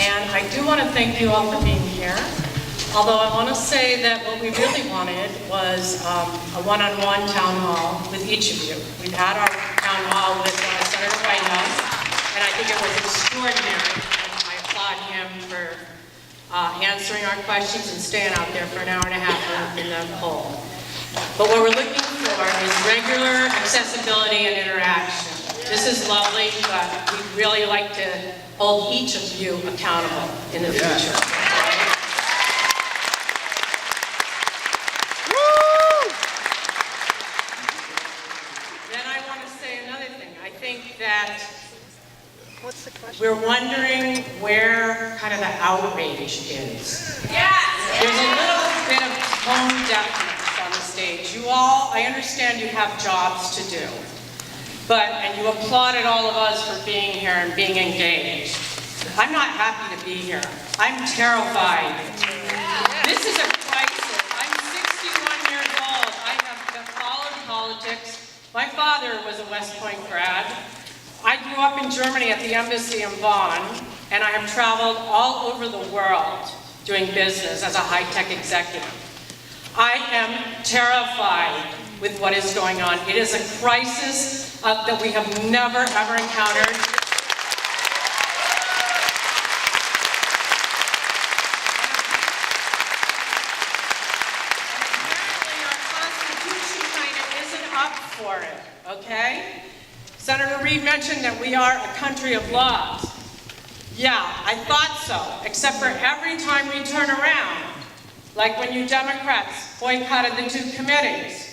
And I do want to thank you all for being here. Although I want to say that what we really wanted was a one-on-one town hall with each of you. We've had our town hall with Senator Whitehouse, and I think it was extraordinary. And I applaud him for answering our questions and staying out there for an hour and a half in the poll. But what we're looking for is regular accessibility and interaction. This is lovely, but we'd really like to hold each of you accountable in the future. Then I want to say another thing. I think that What's the question? we're wondering where kind of the outrage is. There's a little bit of tone deafness on the stage. You all, I understand you have jobs to do. And you applauded all of us for being here and being engaged. I'm not happy to be here. I'm terrified. This is a crisis. I'm 61 years old. I have followed politics. My father was a West Point grad. I grew up in Germany at the embassy in Bonn, and I have traveled all over the world doing business as a high-tech executive. I am terrified with what is going on. It is a crisis that we have never, ever encountered. Apparently our Constitution kind of isn't up for it, okay? Senator Reid mentioned that we are a country of laws. Yeah, I thought so, except for every time we turn around, like when you Democrats boycotted the two committees.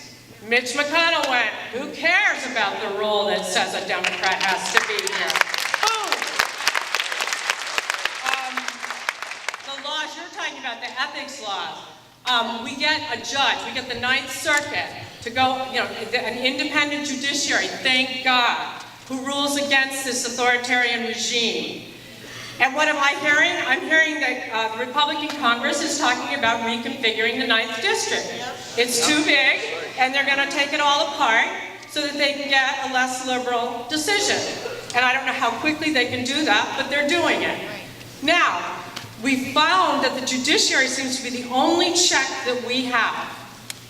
Mitch McConnell went, who cares about the rule that says a Democrat has to be here? Boom! The laws you're talking about, the ethics laws, we get a judge, we get the Ninth Circuit to go, an independent judiciary, thank God, who rules against this authoritarian regime. And what am I hearing? I'm hearing that the Republican Congress is talking about reconfiguring the 9th District. It's too big, and they're going to take it all apart so that they can get a less liberal decision. And I don't know how quickly they can do that, but they're doing it. Now, we found that the judiciary seems to be the only check that we have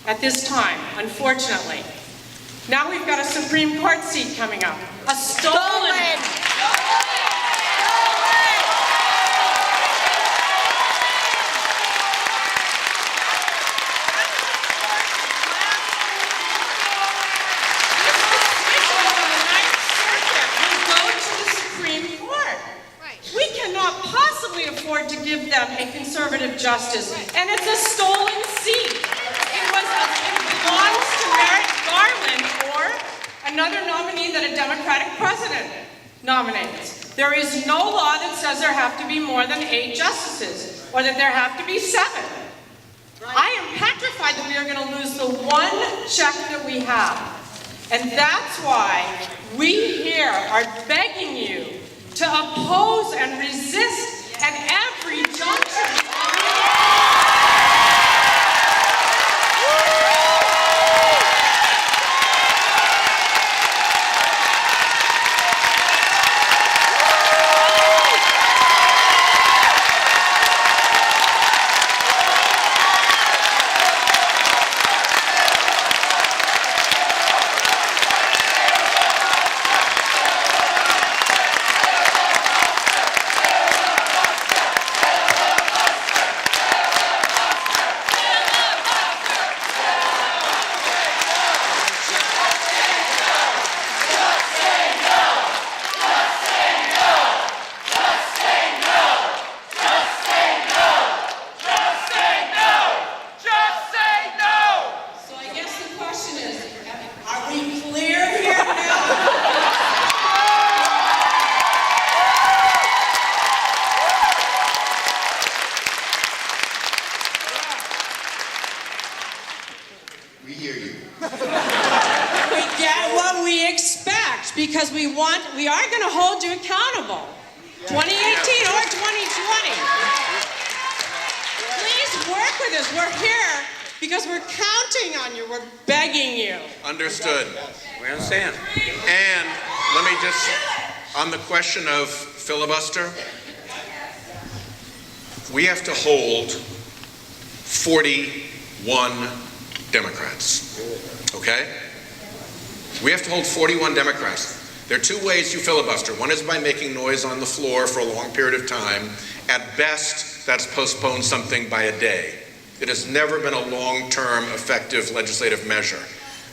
at this time, unfortunately. Now we've got a Supreme Court seat coming up. A stolen. Afford to give them a conservative justice, and it's a stolen seat. It belongs to Merrick Garland or another nominee that a Democratic president nominates. There is no law that says there have to be more than 8 justices, or that there have to be 7. I am petrified that we are going to lose the one check that we have, and that's why we here are begging you to oppose and resist at every juncture. Because we are going to hold you accountable, 2018 or 2020. Please work with us. We're here because we're counting on you. We're begging you. Understood. We understand. And let me just, on the question of filibuster, we have to hold 41 Democrats, okay? We have to hold 41 Democrats. There are two ways you filibuster. One is by making noise on the floor for a long period of time. At best, that's postponed something by a day. It has never been a long-term effective legislative measure.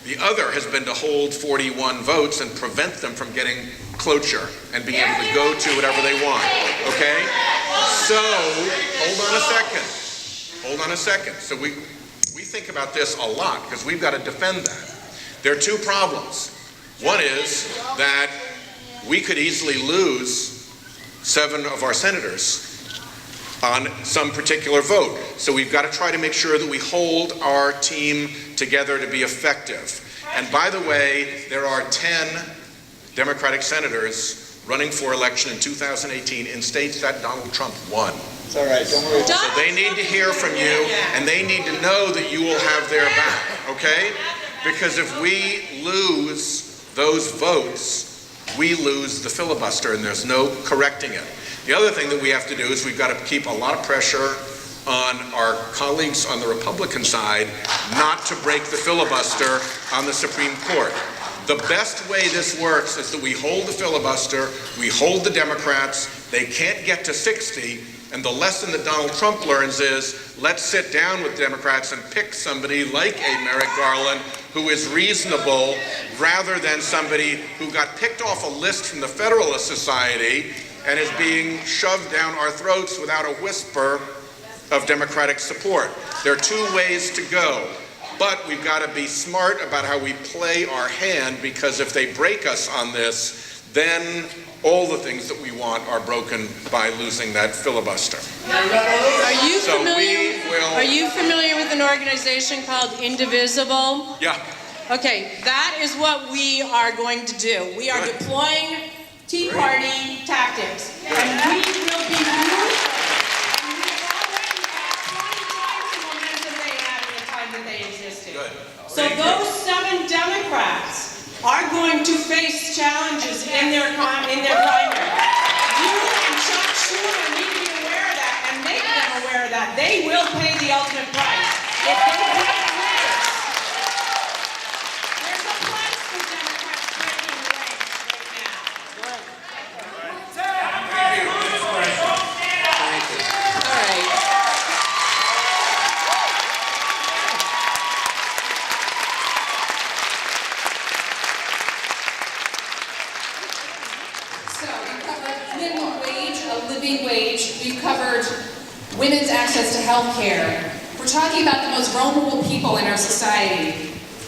The other has been to hold 41 votes and prevent them from getting cloture and being able to go to whatever they want, okay? So, hold on a second. So we think about this a lot because we've got to defend that. There are two problems. One is that we could easily lose 7 of our senators on some particular vote. So we've got to try to make sure that we hold our team together to be effective. And by the way, there are 10 Democratic senators running for election in 2018 in states that Donald Trump won. It's all right, don't worry. So they need to hear from you, and they need to know that you will have their back, okay? Because if we lose those votes, we lose the filibuster, and there's no correcting it. The other thing that we have to do is we've got to keep a lot of pressure on our colleagues on the Republican side not to break the filibuster on the Supreme Court. The best way this works is that we hold the filibuster, we hold the Democrats, they can't get to 60, and the lesson that Donald Trump learns is, let's sit down with Democrats and pick somebody like a Merrick Garland who is reasonable, rather than somebody who got picked off a list from the Federalist Society and is being shoved down our throats without a whisper of Democratic support. There are two ways to go, but we've got to be smart about how we play our hand, because if they break us on this, then all the things that we want are broken by losing that filibuster. Are you familiar with an organization called Indivisible? Yeah. Okay, that is what we are going to do. We are deploying Tea Party tactics, and we will be ruthless. And we have already had 20 times the momentum they had in the time that they existed. Good. So those 7 Democrats are going to face challenges in their primary. You and Chuck Schumer need to be aware of that and make them aware of that. They will pay the ultimate price. If they can't lose, there's a price for Democrats breaking ranks right now. All right. So we covered minimum wage, a living wage. We've covered women's access to health care. We're talking about the most vulnerable people in our society.